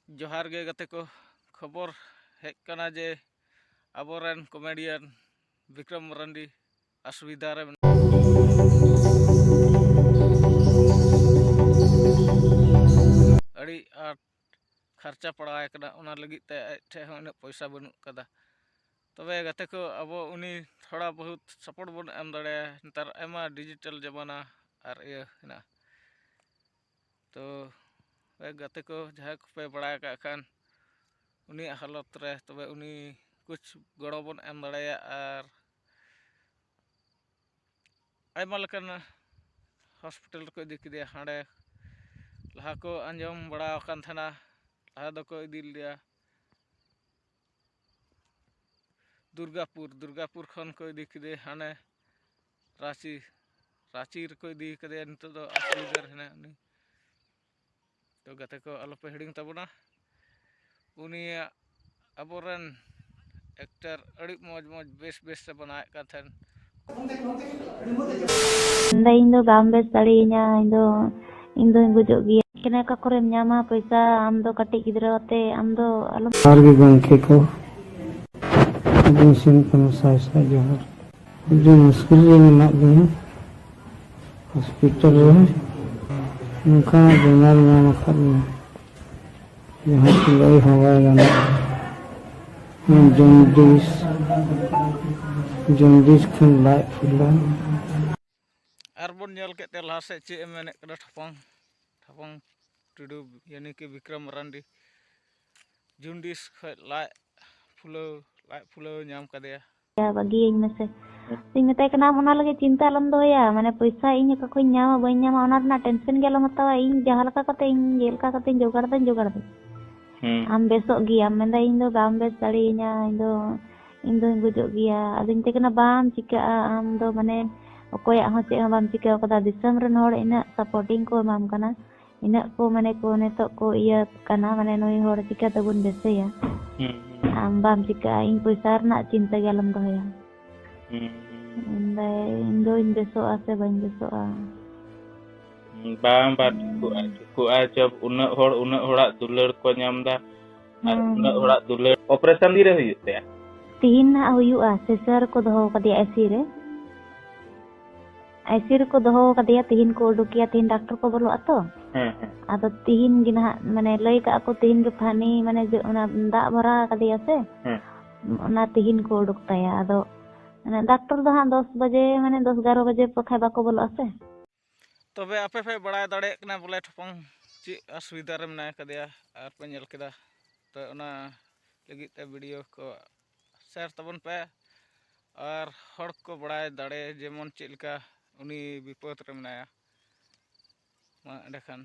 जोहार गे गते को खबर हेज कना जे अबोरेन कॉमेडियन विक्रम मरांडी असुविधा रे अड़ी आट खर्चा पड़ा कना उना लगी ते ठे इन पैसा बनू कदा तबे गते को अब उनी थोड़ा बहुत सपोर्ट बन एम दड़े नतार एमा डिजिटल जमाना और ये ना तो गते को जहाँ पे बड़ा का खान उनी हालत रे तबे उनी कुछ गड़ो बन एम दड़े और आयमा लकन हॉस्पिटल को इदी किदे हांडे लहा को अंजम बड़ा कान थाना लहा दो को इदी लिया दुर्गापुर खन को इदी किदे हाने रांची को इदी किदे नितो दो असुविधा हेना उनी तो गते को आलोपे हिडिंग तबना उनी अबोरन एक्टर अड़ी मौज बेस से बनाए का थन इन दो गाम बेस दाड़ियां इन दो गुजो गिया केना का करे न्यामा पैसा आम दो कटी गिदरा ते आम दो आलो आरगे गंखे को दिन कनो साय जोहर जो मुश्किल रे मेना गया हॉस्पिटल रे उनका बीमार नाम खाली यहाँ की लई हवा गाना जॉन्डिस खन लाइफ फुला अरबन जल के ते लहा से चे मेने कदा ठपंग टुडू यानी कि विक्रम मरांडी जॉन्डिस लाइ फुलो नाम कदेया या बगी इन में से इन मते कना ओना लगे चिंता लम दोया माने पैसा इन का कोई न्यामा बई न्यामा ओना ना टेंशन गेलो मतावा इन जहां लका कते इन जेलका कते जोगाड़ दे आम बेसो गिया मेंदा इन दो गाम बेस दाड़ियां इन दो गुजो गिया अदिन ते कना बाम चिका आम दो माने ओकोया हो चे बाम चिका कदा दिसम रन होड़ इना सपोर्टिंग को माम कना इना को माने को नेतो को इया कना माने नोई होड़ चिका तबुन बेसेया आम बाम चिका इन पैसा रना चिंता गेलम दोया इन दो इन बेसो आसे बन बेसो आ बाम बात को आ जब उन होड़ा दुलर को नामदा और उन होड़ा दुलर ऑपरेशन दी रे हुईते तीन ना हुआ सेसर को दहो कदिया ऐसी को दहो कदिया तीन को उडुकिया तीन डॉक्टर को बोलो अतो आदो तीन गिना माने लई का को तीन के फानी माने ओना दा भरा कदिया से ओना तीन को उडुक ताया आदो माने डॉक्टर दो हां 10 बजे माने 10-11 बजे पखा बाको बोलो असे तबे आपे पे बड़ा दाड़े कना बोले ठपंग ची असुविधा रे मना कदिया और पे नेल केदा तो ओना लगी ते वीडियो को शेयर तबन पे और हड़ को बड़ा दाड़े जेमन चिलका उनी विपद रे मनाया मा एंडखान